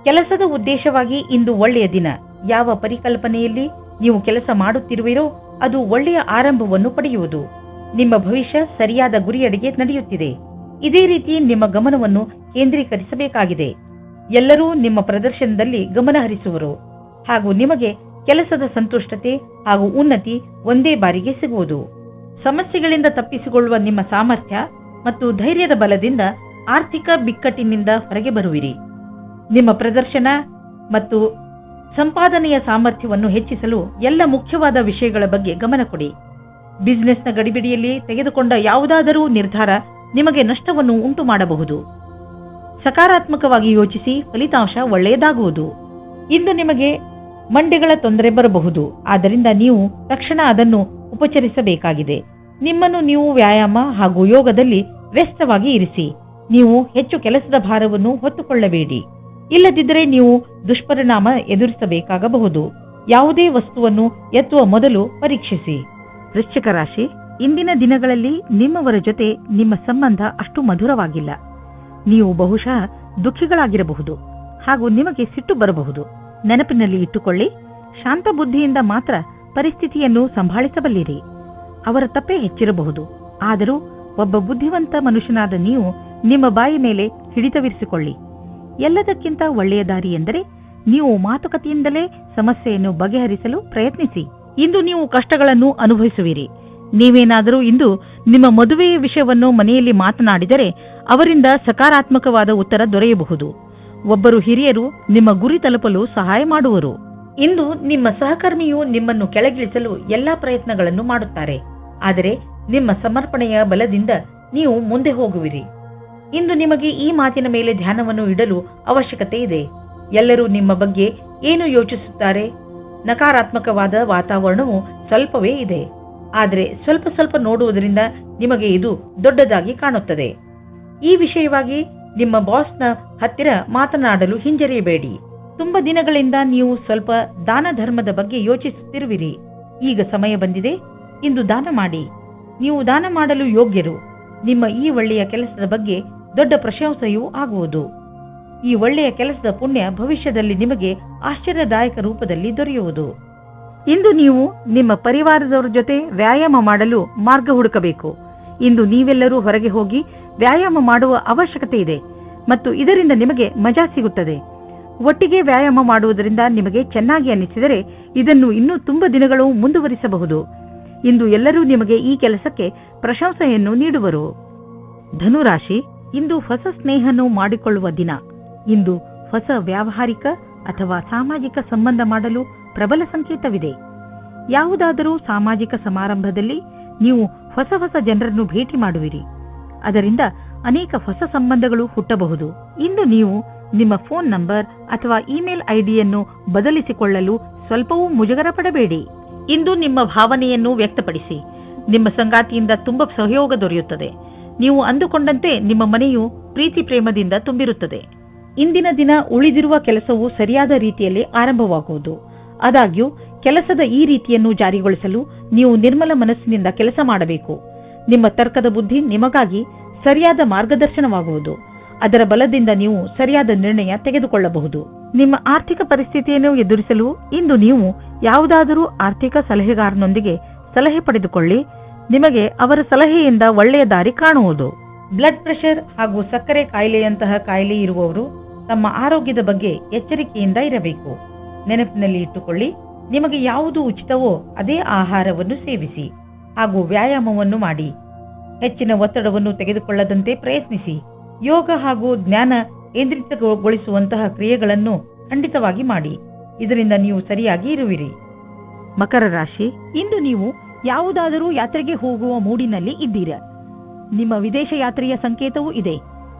[SPEAKER 2] ಕೆಲಸದ ಉದ್ದೇಶವಾಗಿ ಇಂದು ಒಳ್ಳೆಯ ದಿನ. ಯಾವ ಪರಿಕಲ್ಪನೆಯಲ್ಲಿ ನೀವು ಕೆಲಸ ಮಾಡುತ್ತಿರುವಿರೋ ಅದು ಒಳ್ಳೆಯ ಆರಂಭವನ್ನು ಪಡೆಯುವುದು. ನಿಮ್ಮ ಭವಿಷ್ಯ ಸರಿಯಾದ ಗುರಿಯೆಡೆಗೆ ನಡೆಯುತ್ತಿದೆ. ಇದೇ ರೀತಿ ನಿಮ್ಮ ಗಮನವನ್ನು ಕೇಂದ್ರೀಕರಿಸಬೇಕಾಗಿದೆ. ಎಲ್ಲರೂ ನಿಮ್ಮ ಪ್ರದರ್ಶನದಲ್ಲಿ ಗಮನ ಹರಿಸುವರು ಹಾಗೂ ನಿಮಗೆ ಕೆಲಸದ ಸಂತುಷ್ಟತೆ ಹಾಗೂ ಉನ್ನತಿ ಒಂದೇ ಬಾರಿಗೆ ಸಿಗುವುದು. ಸಮಸ್ಯೆಗಳಿಂದ ತಪ್ಪಿಸಿಕೊಳ್ಳುವ ನಿಮ್ಮ ಸಾಮರ್ಥ್ಯ ಮತ್ತು ಧೈರ್ಯದ ಬಲದಿಂದ ಆರ್ಥಿಕ ಬಿಕ್ಕಟ್ಟಿನಿಂದ ಹೊರಗೆ ಬರುವಿರಿ. ನಿಮ್ಮ ಪ್ರದರ್ಶನ ಮತ್ತು ಸಂಪಾದನೆಯ ಸಾಮರ್ಥ್ಯವನ್ನು ಹೆಚ್ಚಿಸಲು ಎಲ್ಲ ಮುಖ್ಯವಾದ ವಿಷಯಗಳ ಬಗ್ಗೆ ಗಮನ ಕೊಡಿ. ಬಿಸಿನೆಸ್ನ ಗಡಿಬಿಡಿಯಲ್ಲಿ ತೆಗೆದುಕೊಂಡ ಯಾವುದಾದರೂ ನಿರ್ಧಾರ ನಿಮಗೆ ನಷ್ಟವನ್ನು ಉಂಟು ಮಾಡಬಹುದು. ಸಕಾರಾತ್ಮಕವಾಗಿ ಯೋಚಿಸಿ, ಫಲಿತಾಂಶ ಒಳ್ಳೆಯದಾಗುವುದು. ಇಂದು ನಿಮಗೆ ಮಂಡಿಗಳ ತೊಂದರೆ ಬರಬಹುದು. ಆದ್ದರಿಂದ ನೀವು ತಕ್ಷಣ ಅದನ್ನು ಉಪಚರಿಸಬೇಕಾಗಿದೆ. ನಿಮ್ಮನ್ನು ನೀವು ವ್ಯಾಯಾಮ ಹಾಗೂ ಯೋಗದಲ್ಲಿ ವ್ಯಸ್ತವಾಗಿ ಇರಿಸಿ. ನೀವು ಹೆಚ್ಚು ಕೆಲಸದ ಭಾರವನ್ನು ಹೊತ್ತುಕೊಳ್ಳಬೇಡಿ. ಇಲ್ಲದಿದ್ದರೆ ನೀವು ದುಷ್ಪರಿಣಾಮ ಎದುರಿಸಬೇಕಾಗಬಹುದು. ಯಾವುದೇ ವಸ್ತುವನ್ನು ಎತ್ತುವ ಮೊದಲು ಪರೀಕ್ಷಿಸಿ. ವೃಶ್ಚಿಕ ರಾಶಿ, ಇಂದಿನ ದಿನಗಳಲ್ಲಿ ನಿಮ್ಮವರ ಜೊತೆ ನಿಮ್ಮ ಸಂಬಂಧ ಅಷ್ಟು ಮಧುರವಾಗಿಲ್ಲ. ನೀವು ಬಹುಶಃ ದುಃಖಿಗಳಾಗಿರಬಹುದು ಹಾಗೂ ನಿಮಗೆ ಸಿಟ್ಟು ಬರಬಹುದು. ನೆನಪಿನಲ್ಲಿ ಇಟ್ಟುಕೊಳ್ಳಿ, ಶಾಂತ ಬುದ್ಧಿಯಿಂದ ಮಾತ್ರ ಪರಿಸ್ಥಿತಿಯನ್ನು ಸಂಭಾಳಿಸಬಲ್ಲಿರಿ. ಅವರ ತಪ್ಪೇ ಹೆಚ್ಚಿರಬಹುದು, ಆದರೂ ಒಬ್ಬ ಬುದ್ಧಿವಂತ ಮನುಷ್ಯನಾದ ನೀವು ನಿಮ್ಮ ಬಾಯಿ ಮೇಲೆ ಹಿಡಿತವಿರಿಸಿಕೊಳ್ಳಿ. ಎಲ್ಲದಕ್ಕಿಂತ ಒಳ್ಳೆಯ ದಾರಿ ಎಂದರೆ ನೀವು ಮಾತುಕತೆಯಿಂದಲೇ ಸಮಸ್ಯೆಯನ್ನು ಬಗೆಹರಿಸಲು ಪ್ರಯತ್ನಿಸಿ. ಇಂದು ನೀವು ಕಷ್ಟಗಳನ್ನು ಅನುಭವಿಸುವಿರಿ. ನೀವೇನಾದರೂ ಇಂದು ನಿಮ್ಮ ಮದುವೆಯ ವಿಷಯವನ್ನು ಮನೆಯಲ್ಲಿ ಮಾತನಾಡಿದರೆ ಅವರಿಂದ ಸಕಾರಾತ್ಮಕವಾದ ಉತ್ತರ ದೊರೆಯಬಹುದು. ಒಬ್ಬರು ಹಿರಿಯರು ನಿಮ್ಮ ಗುರಿ ತಲುಪಲು ಸಹಾಯ ಮಾಡುವರು. ಇಂದು ನಿಮ್ಮ ಸಹಕರ್ಮಿಯು ನಿಮ್ಮನ್ನು ಕೆಳಗಿಳಿಸಲು ಎಲ್ಲಾ ಪ್ರಯತ್ನಗಳನ್ನು ಮಾಡುತ್ತಾರೆ, ಆದರೆ ನಿಮ್ಮ ಸಮರ್ಪಣೆಯ ಬಲದಿಂದ ನೀವು ಮುಂದೆ ಹೋಗುವಿರಿ. ಇಂದು ನಿಮಗೆ ಈ ಮಾತಿನ ಮೇಲೆ ಧ್ಯಾನವನ್ನು ಇಡಲು ಅವಶ್ಯಕತೆ ಇದೆ. ಎಲ್ಲರೂ ನಿಮ್ಮ ಬಗ್ಗೆ ಏನು ಯೋಚಿಸುತ್ತಾರೆ? ನಕಾರಾತ್ಮಕವಾದ ವಾತಾವರಣವು ಸ್ವಲ್ಪವೇ ಇದೆ, ಆದರೆ ಸ್ವಲ್ಪ ಸ್ವಲ್ಪ ನೋಡುವುದರಿಂದ ನಿಮಗೆ ಇದು ದೊಡ್ಡದಾಗಿ ಕಾಣುತ್ತದೆ. ಈ ವಿಷಯವಾಗಿ ನಿಮ್ಮ ಬಾಸ್ನ ಹತ್ತಿರ ಮಾತನಾಡಲು ಹಿಂಜರಿಯಬೇಡಿ. ತುಂಬಾ ದಿನಗಳಿಂದ ನೀವು ಸ್ವಲ್ಪ ದಾನ ಧರ್ಮದ ಬಗ್ಗೆ ಯೋಚಿಸುತ್ತಿರುವಿರಿ. ಈಗ ಸಮಯ ಬಂದಿದೆ. ಇಂದು ದಾನ ಮಾಡಿ. ನೀವು ದಾನ ಮಾಡಲು ಯೋಗ್ಯರು. ನಿಮ್ಮ ಈ ಒಳ್ಳೆಯ ಕೆಲಸದ ಬಗ್ಗೆ ದೊಡ್ಡ ಪ್ರಶಂಸೆಯೂ ಆಗುವುದು. ಈ ಒಳ್ಳೆಯ ಕೆಲಸದ ಪುಣ್ಯ ಭವಿಷ್ಯದಲ್ಲಿ ನಿಮಗೆ ಆಶ್ಚರ್ಯದಾಯಕ ರೂಪದಲ್ಲಿ ದೊರೆಯುವುದು. ಇಂದು ನೀವು ನಿಮ್ಮ ಪರಿವಾರದವರ ಜೊತೆ ವ್ಯಾಯಾಮ ಮಾಡಲು ಮಾರ್ಗ ಹುಡುಕಬೇಕು. ಇಂದು ನೀವೆಲ್ಲರೂ ಹೊರಗೆ ಹೋಗಿ ವ್ಯಾಯಾಮ ಮಾಡುವ ಅವಶ್ಯಕತೆ ಇದೆ ಮತ್ತು ಇದರಿಂದ ನಿಮಗೆ ಮಜಾ ಸಿಗುತ್ತದೆ. ಒಟ್ಟಿಗೆ ವ್ಯಾಯಾಮ ಮಾಡುವುದರಿಂದ ನಿಮಗೆ ಚೆನ್ನಾಗಿ ಅನ್ನಿಸಿದರೆ ಇದನ್ನು ಇನ್ನೂ ತುಂಬಾ ದಿನಗಳು ಮುಂದುವರಿಸಬಹುದು. ಇಂದು ಎಲ್ಲರೂ ನಿಮಗೆ ಈ ಕೆಲಸಕ್ಕೆ ಪ್ರಶಂಸೆಯನ್ನು ನೀಡುವರು. ಧನುರಾಶಿ, ಇಂದು ಹೊಸ ಸ್ನೇಹವನ್ನು ಮಾಡಿಕೊಳ್ಳುವ ದಿನ. ಇಂದು ಹೊಸ ವ್ಯಾವಹಾರಿಕ ಅಥವಾ ಸಾಮಾಜಿಕ ಸಂಬಂಧ ಮಾಡಲು ಪ್ರಬಲ ಸಂಕೇತವಿದೆ. ಯಾವುದಾದರೂ ಸಾಮಾಜಿಕ ಸಮಾರಂಭದಲ್ಲಿ ನೀವು ಹೊಸ ಹೊಸ ಜನರನ್ನು ಭೇಟಿ ಮಾಡುವಿರಿ. ಅದರಿಂದ ಅನೇಕ ಹೊಸ ಸಂಬಂಧಗಳು ಹುಟ್ಟಬಹುದು. ಇಂದು ನೀವು ನಿಮ್ಮ ಫೋನ್ ನಂಬರ್ ಅಥವಾ ಇಮೇಲ್ ಐಡಿಯನ್ನು ಬದಲಿಸಿಕೊಳ್ಳಲು ಸ್ವಲ್ಪವೂ ಮುಜುಗರ ಪಡಬೇಡಿ. ಇಂದು ನಿಮ್ಮ ಭಾವನೆಯನ್ನು ವ್ಯಕ್ತಪಡಿಸಿ. ನಿಮ್ಮ ಸಂಗಾತಿಯಿಂದ ತುಂಬಾ ಸಹಯೋಗ ದೊರೆಯುತ್ತದೆ. ನೀವು ಅಂದುಕೊಂಡಂತೆ ನಿಮ್ಮ ಮನೆಯು ಪ್ರೀತಿ ಪ್ರೇಮದಿಂದ ತುಂಬಿರುತ್ತದೆ. ಇಂದಿನ ದಿನ ಉಳಿದಿರುವ ಕೆಲಸವು ಸರಿಯಾದ ರೀತಿಯಲ್ಲಿ ಆರಂಭವಾಗುವುದು. ಆದಾಗ್ಯೂ ಕೆಲಸದ ಈ ರೀತಿಯನ್ನು ಜಾರಿಗೊಳಿಸಲು ನೀವು ನಿರ್ಮಲ ಮನಸ್ಸಿನಿಂದ ಕೆಲಸ ಮಾಡಬೇಕು. ನಿಮ್ಮ ತರ್ಕದ ಬುದ್ಧಿ ನಿಮಗಾಗಿ ಸರಿಯಾದ ಮಾರ್ಗದರ್ಶನವಾಗುವುದು. ಅದರ ಬಲದಿಂದ ನೀವು ಸರಿಯಾದ ನಿರ್ಣಯ ತೆಗೆದುಕೊಳ್ಳಬಹುದು. ನಿಮ್ಮ ಆರ್ಥಿಕ ಪರಿಸ್ಥಿತಿಯನ್ನು ಎದುರಿಸಲು ಇಂದು ನೀವು ಯಾವುದಾದರೂ ಆರ್ಥಿಕ ಸಲಹೆಗಾರನೊಂದಿಗೆ ಸಲಹೆ ಪಡೆದುಕೊಳ್ಳಿ. ನಿಮಗೆ ಅವರ ಸಲಹೆಯಿಂದ ಒಳ್ಳೆಯ ದಾರಿ ಕಾಣುವುದು. ಬ್ಲಡ್ ಪ್ರೆಷರ್ ಹಾಗೂ ಸಕ್ಕರೆ ಕಾಯಿಲೆಯಂತಹ ಕಾಯಿಲೆ ಇರುವವರು ತಮ್ಮ ಆರೋಗ್ಯದ ಬಗ್ಗೆ ಎಚ್ಚರಿಕೆಯಿಂದ ಇರಬೇಕು. ನೆನಪಿನಲ್ಲಿ ಇಟ್ಟುಕೊಳ್ಳಿ, ನಿಮಗೆ ಯಾವುದು ಉಚಿತವೋ ಅದೇ ಆಹಾರವನ್ನು ಸೇವಿಸಿ ಹಾಗೂ ವ್ಯಾಯಾಮವನ್ನು ಮಾಡಿ. ಹೆಚ್ಚಿನ ಒತ್ತಡವನ್ನು ತೆಗೆದುಕೊಳ್ಳದಂತೆ ಪ್ರಯತ್ನಿಸಿ. ಯೋಗ ಹಾಗೂ ಜ್ಞಾನ ಕೇಂದ್ರಿತಗೊಳಿಸುವಂತಹ ಕ್ರಿಯೆಗಳನ್ನು ಖಂಡಿತವಾಗಿ ಮಾಡಿ. ಇದರಿಂದ ನೀವು ಸರಿಯಾಗಿ ಇರುವಿರಿ. ಮಕರ ರಾಶಿ, ಇಂದು ನೀವು ಯಾವುದಾದರೂ ಯಾತ್ರೆಗೆ ಹೋಗುವ ಮೂಡಿನಲ್ಲಿ ಇದ್ದೀರಾ. ನಿಮ್ಮ ವಿದೇಶ ಯಾತ್ರೆಯ ಸಂಕೇತವೂ ಇದೆ.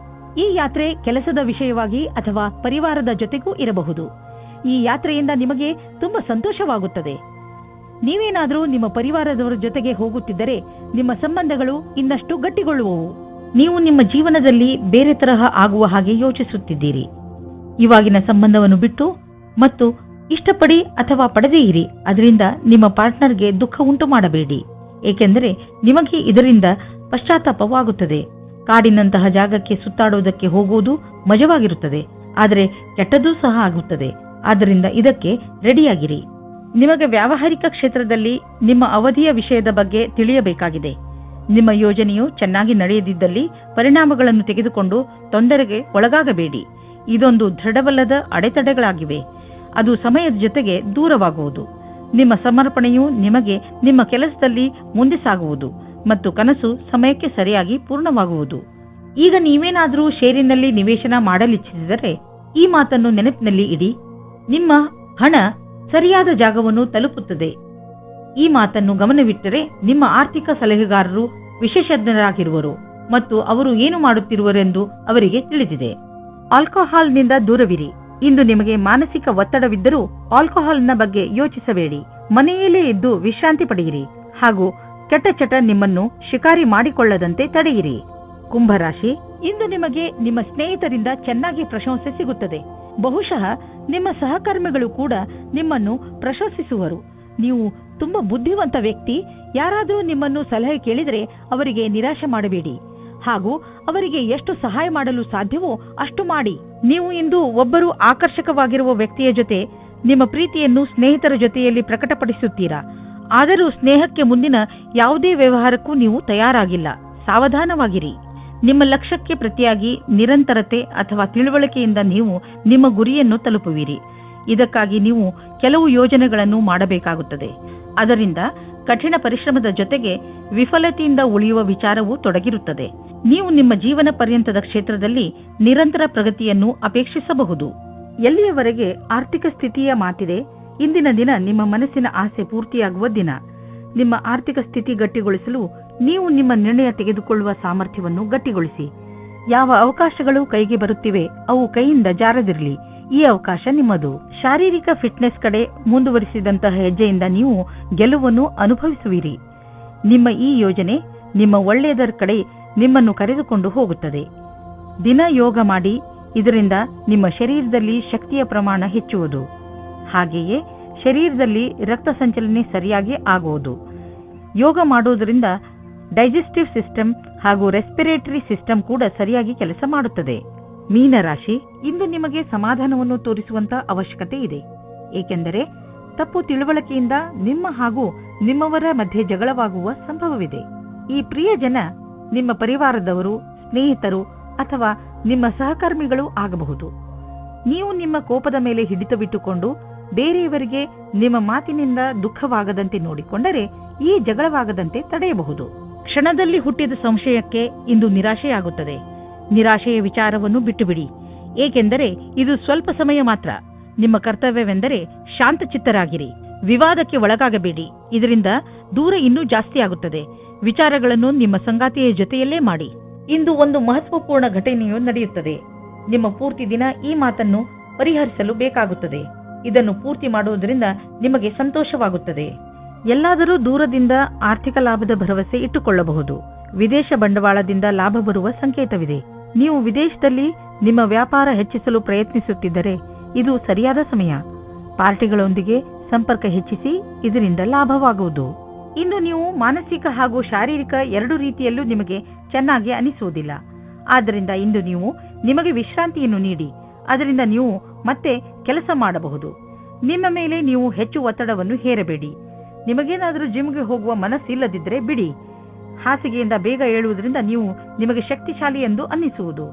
[SPEAKER 2] ಈ ಯಾತ್ರೆ ಕೆಲಸದ ವಿಷಯವಾಗಿ ಅಥವಾ ಪರಿವಾರದ ಜೊತೆಗೂ ಇರಬಹುದು. ಈ ಯಾತ್ರೆಯಿಂದ ನಿಮಗೆ ತುಂಬಾ ಸಂತೋಷವಾಗುತ್ತದೆ. ನೀವೇನಾದರೂ ನಿಮ್ಮ ಪರಿವಾರದವರ ಜೊತೆಗೆ ಹೋಗುತ್ತಿದ್ದರೆ ನಿಮ್ಮ ಸಂಬಂಧಗಳು ಇನ್ನಷ್ಟು ಗಟ್ಟಿಗೊಳ್ಳುವವು. ನೀವು ನಿಮ್ಮ ಜೀವನದಲ್ಲಿ ಬೇರೆ ತರಹ ಆಗುವ ಹಾಗೆ ಯೋಚಿಸುತ್ತಿದ್ದೀರಿ. ಇವಾಗಿನ ಸಂಬಂಧವನ್ನು ಬಿಟ್ಟು ಮತ್ತು ಇಷ್ಟಪಡಿ ಅಥವಾ ಪಡೆದೇ ಇರಿ. ಅದರಿಂದ ನಿಮ್ಮ ಪಾರ್ಟ್ನರ್ಗೆ ದುಃಖ ಉಂಟು ಮಾಡಬೇಡಿ, ಏಕೆಂದರೆ ನಿಮಗೆ ಇದರಿಂದ ಪಶ್ಚಾತ್ತಾಪವಾಗುತ್ತದೆ. ಕಾಡಿನಂತಹ ಜಾಗಕ್ಕೆ ಸುತ್ತಾಡುವುದಕ್ಕೆ ಹೋಗುವುದು ಮಜವಾಗಿರುತ್ತದೆ, ಆದರೆ ಕೆಟ್ಟದ್ದೂ ಸಹ ಆಗುತ್ತದೆ. ಆದ್ದರಿಂದ ಇದಕ್ಕೆ ರೆಡಿಯಾಗಿರಿ. ನಿಮಗೆ ವ್ಯಾವಹಾರಿಕ ಕ್ಷೇತ್ರದಲ್ಲಿ ನಿಮ್ಮ ಅವಧಿಯ ವಿಷಯದ ಬಗ್ಗೆ ತಿಳಿಯಬೇಕಾಗಿದೆ. ನಿಮ್ಮ ಯೋಜನೆಯು ಚೆನ್ನಾಗಿ ನಡೆಯದಿದ್ದಲ್ಲಿ ಪರಿಣಾಮಗಳನ್ನು ತೆಗೆದುಕೊಂಡು ತೊಂದರೆಗೆ ಒಳಗಾಗಬೇಡಿ. ಇದೊಂದು ದೃಢವಲ್ಲದ ಅಡೆತಡೆಗಳಾಗಿವೆ. ಅದು ಸಮಯದ ಜೊತೆಗೆ ದೂರವಾಗುವುದು. ನಿಮ್ಮ ಸಮರ್ಪಣೆಯು ನಿಮಗೆ ನಿಮ್ಮ ಕೆಲಸದಲ್ಲಿ ಮುಂದೆ ಸಾಗುವುದು ಮತ್ತು ಕನಸು ಸಮಯಕ್ಕೆ ಸರಿಯಾಗಿ ಪೂರ್ಣವಾಗುವುದು. ಈಗ ನೀವೇನಾದರೂ ಷೇರಿನಲ್ಲಿ ನಿವೇಶನ ಮಾಡಲಿಚ್ಛಿಸಿದರೆ ಈ ಮಾತನ್ನು ನೆನಪಿನಲ್ಲಿ ಇಡಿ. ನಿಮ್ಮ ಹಣ ಸರಿಯಾದ ಜಾಗವನ್ನು ತಲುಪುತ್ತದೆ. ಈ ಮಾತನ್ನು ಗಮನವಿಟ್ಟರೆ ನಿಮ್ಮ ಆರ್ಥಿಕ ಸಲಹೆಗಾರರು ವಿಶೇಷಜ್ಞರಾಗಿರುವರು ಮತ್ತು ಅವರು ಏನು ಮಾಡುತ್ತಿರುವರೆಂದು ಅವರಿಗೆ ತಿಳಿದಿದೆ. ಆಲ್ಕೋಹಾಲ್ನಿಂದ ದೂರವಿರಿ. ಇಂದು ನಿಮಗೆ ಮಾನಸಿಕ ಒತ್ತಡವಿದ್ದರೂ ಆಲ್ಕೋಹಾಲ್ನ ಬಗ್ಗೆ ಯೋಚಿಸಬೇಡಿ. ಮನೆಯಲ್ಲೇ ಇದ್ದು ವಿಶ್ರಾಂತಿ ಪಡೆಯಿರಿ ಹಾಗೂ ಕೆಟ್ಟ ಚಟ ನಿಮ್ಮನ್ನು ಶಿಕಾರಿ ಮಾಡಿಕೊಳ್ಳದಂತೆ ತಡೆಯಿರಿ. ಕುಂಭರಾಶಿ, ಇಂದು ನಿಮಗೆ ನಿಮ್ಮ ಸ್ನೇಹಿತರಿಂದ ಚೆನ್ನಾಗಿ ಪ್ರಶಂಸೆ ಸಿಗುತ್ತದೆ. ಬಹುಶಃ ನಿಮ್ಮ ಸಹಕರ್ಮಿಗಳು ಕೂಡ ನಿಮ್ಮನ್ನು ಪ್ರಶಂಸಿಸುವರು. ನೀವು ತುಂಬಾ ಬುದ್ಧಿವಂತ ವ್ಯಕ್ತಿ. ಯಾರಾದರೂ ನಿಮ್ಮನ್ನು ಸಲಹೆ ಕೇಳಿದರೆ ಅವರಿಗೆ ನಿರಾಶೆ ಮಾಡಬೇಡಿ ಹಾಗೂ ಅವರಿಗೆ ಎಷ್ಟು ಸಹಾಯ ಮಾಡಲು ಸಾಧ್ಯವೋ ಅಷ್ಟು ಮಾಡಿ. ನೀವು ಇಂದು ಒಬ್ಬರು ಆಕರ್ಷಕವಾಗಿರುವ ವ್ಯಕ್ತಿಯ ಜೊತೆ ನಿಮ್ಮ ಪ್ರೀತಿಯನ್ನು ಸ್ನೇಹಿತರ ಜೊತೆಯಲ್ಲಿ ಪ್ರಕಟಪಡಿಸುತ್ತೀರಾ. ಆದರೂ ಸ್ನೇಹಕ್ಕೆ ಮುಂದಿನ ಯಾವುದೇ ವ್ಯವಹಾರಕ್ಕೂ ನೀವು ತಯಾರಾಗಿಲ್ಲ. ಸಾವಧಾನವಾಗಿರಿ. ನಿಮ್ಮ ಲಕ್ಷ್ಯಕ್ಕೆ ಪ್ರತಿಯಾಗಿ ನಿರಂತರತೆ ಅಥವಾ ತಿಳುವಳಿಕೆಯಿಂದ ನೀವು ನಿಮ್ಮ ಗುರಿಯನ್ನು ತಲುಪುವಿರಿ. ಇದಕ್ಕಾಗಿ ನೀವು ಕೆಲವು ಯೋಜನೆಗಳನ್ನು ಮಾಡಬೇಕಾಗುತ್ತದೆ. ಅದರಿಂದ ಕಠಿಣ ಪರಿಶ್ರಮದ ಜೊತೆಗೆ ವಿಫಲತೆಯಿಂದ ಉಳಿಯುವ ವಿಚಾರವೂ ತೊಡಗಿರುತ್ತದೆ. ನೀವು ನಿಮ್ಮ ಜೀವನ ಪರ್ಯಂತದ ಕ್ಷೇತ್ರದಲ್ಲಿ ನಿರಂತರ ಪ್ರಗತಿಯನ್ನು ಅಪೇಕ್ಷಿಸಬಹುದು. ಎಲ್ಲಿಯವರೆಗೆ ಆರ್ಥಿಕ ಸ್ಥಿತಿಯ ಮಾತಿದೆ, ಇಂದಿನ ದಿನ ನಿಮ್ಮ ಮನಸ್ಸಿನ ಆಸೆ ಪೂರ್ತಿಯಾಗುವ ದಿನ. ನಿಮ್ಮ ಆರ್ಥಿಕ ಸ್ಥಿತಿ ಗಟ್ಟಿಗೊಳಿಸಲು ನೀವು ನಿಮ್ಮ ನಿರ್ಣಯ ತೆಗೆದುಕೊಳ್ಳುವ ಸಾಮರ್ಥ್ಯವನ್ನು ಗಟ್ಟಿಗೊಳಿಸಿ. ಯಾವ ಅವಕಾಶಗಳು ಕೈಗೆ ಬರುತ್ತಿವೆ ಅವು ಕೈಯಿಂದ ಜಾರದಿರಲಿ. ಈ ಅವಕಾಶ ನಿಮ್ಮದು. ಶಾರೀರಿಕ ಫಿಟ್ನೆಸ್ ಕಡೆ ಮುಂದುವರಿಸಿದಂತಹ ಹೆಜ್ಜೆಯಿಂದ ನೀವು ಗೆಲುವನ್ನು ಅನುಭವಿಸುವಿರಿ. ನಿಮ್ಮ ಈ ಯೋಜನೆ ನಿಮ್ಮ ಒಳ್ಳೆಯದರ ಕಡೆ ನಿಮ್ಮನ್ನು ಕರೆದುಕೊಂಡು ಹೋಗುತ್ತದೆ. ದಿನ ಯೋಗ ಮಾಡಿ. ಇದರಿಂದ ನಿಮ್ಮ ಶರೀರದಲ್ಲಿ ಶಕ್ತಿಯ ಪ್ರಮಾಣ ಹೆಚ್ಚುವುದು. ಹಾಗೆಯೇ ಶರೀರದಲ್ಲಿ ರಕ್ತ ಸಂಚಲನೆ ಸರಿಯಾಗಿ ಆಗುವುದು. ಯೋಗ ಮಾಡುವುದರಿಂದ ಡೈಜೆಸ್ಟಿವ್ ಸಿಸ್ಟಮ್ ಹಾಗೂ ರೆಸ್ಪಿರೇಟರಿ ಸಿಸ್ಟಮ್ ಕೂಡ ಸರಿಯಾಗಿ ಕೆಲಸ ಮಾಡುತ್ತದೆ. ಮೀನರಾಶಿ, ಇಂದು ನಿಮಗೆ ಸಮಾಧಾನವನ್ನು ತೋರಿಸುವಂತ ಅವಶ್ಯಕತೆ ಇದೆ. ಏಕೆಂದರೆ ತಪ್ಪು ತಿಳುವಳಿಕೆಯಿಂದ ನಿಮ್ಮ ಹಾಗೂ ನಿಮ್ಮವರ ಮಧ್ಯೆ ಜಗಳವಾಗುವ ಸಂಭವವಿದೆ. ಈ ಪ್ರಿಯ ಜನ ನಿಮ್ಮ ಪರಿವಾರದವರು, ಸ್ನೇಹಿತರು ಅಥವಾ ನಿಮ್ಮ ಸಹಕರ್ಮಿಗಳು ಆಗಬಹುದು. ನೀವು ನಿಮ್ಮ ಕೋಪದ ಮೇಲೆ ಹಿಡಿತವಿಟ್ಟುಕೊಂಡು ಬೇರೆಯವರಿಗೆ ನಿಮ್ಮ ಮಾತಿನಿಂದ ದುಃಖವಾಗದಂತೆ ನೋಡಿಕೊಂಡರೆ ಈ ಜಗಳವಾಗದಂತೆ ತಡೆಯಬಹುದು. ಕ್ಷಣದಲ್ಲಿ ಹುಟ್ಟಿದ ಸಂಶಯಕ್ಕೆ ಇಂದು ನಿರಾಶೆಯಾಗುತ್ತದೆ. ನಿರಾಶೆಯ ವಿಚಾರವನ್ನು ಬಿಟ್ಟುಬಿಡಿ, ಏಕೆಂದರೆ ಇದು ಸ್ವಲ್ಪ ಸಮಯ ಮಾತ್ರ. ನಿಮ್ಮ ಕರ್ತವ್ಯವೆಂದರೆ ಶಾಂತಚಿತ್ತರಾಗಿರಿ. ವಿವಾದಕ್ಕೆ ಒಳಗಾಗಬೇಡಿ. ಇದರಿಂದ ದೂರ ಇನ್ನೂ ಜಾಸ್ತಿ ಆಗುತ್ತದೆ. ವಿಚಾರಗಳನ್ನು ನಿಮ್ಮ ಸಂಗಾತಿಯ ಜೊತೆಯಲ್ಲೇ ಮಾಡಿ. ಇಂದು ಒಂದು ಮಹತ್ವಪೂರ್ಣ ಘಟನೆಯು ನಡೆಯುತ್ತದೆ. ನಿಮ್ಮ ಪೂರ್ತಿ ದಿನ ಈ ಮಾತನ್ನು ಪರಿಹರಿಸಲು ಬೇಕಾಗುತ್ತದೆ. ಇದನ್ನು ಪೂರ್ತಿ ಮಾಡುವುದರಿಂದ ನಿಮಗೆ ಸಂತೋಷವಾಗುತ್ತದೆ. ಎಲ್ಲಾದರೂ ದೂರದಿಂದ ಆರ್ಥಿಕ ಲಾಭದ ಭರವಸೆ ಇಟ್ಟುಕೊಳ್ಳಬಹುದು. ವಿದೇಶ ಬಂಡವಾಳದಿಂದ ಲಾಭ ಬರುವ ಸಂಕೇತವಿದೆ. ನೀವು ವಿದೇಶದಲ್ಲಿ ನಿಮ್ಮ ವ್ಯಾಪಾರ ಹೆಚ್ಚಿಸಲು ಪ್ರಯತ್ನಿಸುತ್ತಿದ್ದರೆ ಇದು ಸರಿಯಾದ ಸಮಯ. ಪಾರ್ಟಿಗಳೊಂದಿಗೆ ಸಂಪರ್ಕ ಹೆಚ್ಚಿಸಿ. ಇದರಿಂದ ಲಾಭವಾಗುವುದು. ಇನ್ನು ನೀವು ಮಾನಸಿಕ ಹಾಗೂ ಶಾರೀರಿಕ ಎರಡು ರೀತಿಯಲ್ಲೂ ನಿಮಗೆ ಚೆನ್ನಾಗಿ ಅನಿಸುವುದಿಲ್ಲ. ಆದ್ದರಿಂದ ಇಂದು ನೀವು ನಿಮಗೆ ವಿಶ್ರಾಂತಿಯನ್ನು ನೀಡಿ. ಅದರಿಂದ ನೀವು ಮತ್ತೆ ಕೆಲಸ ಮಾಡಬಹುದು. ನಿಮ್ಮ ಮೇಲೆ ನೀವು ಹೆಚ್ಚು ಒತ್ತಡವನ್ನು ಹೇರಬೇಡಿ. ನಿಮಗೇನಾದರೂ ಜಿಮ್ಗೆ ಹೋಗುವ ಮನಸ್ಸಿಲ್ಲದಿದ್ದರೆ ಬಿಡಿ. ಹಾಸಿಗೆಯಿಂದ ಬೇಗ ಏಳುವುದರಿಂದ ನೀವು ನಿಮಗೆ ಶಕ್ತಿಶಾಲಿ ಎಂದು ಅನ್ನಿಸುವುದು.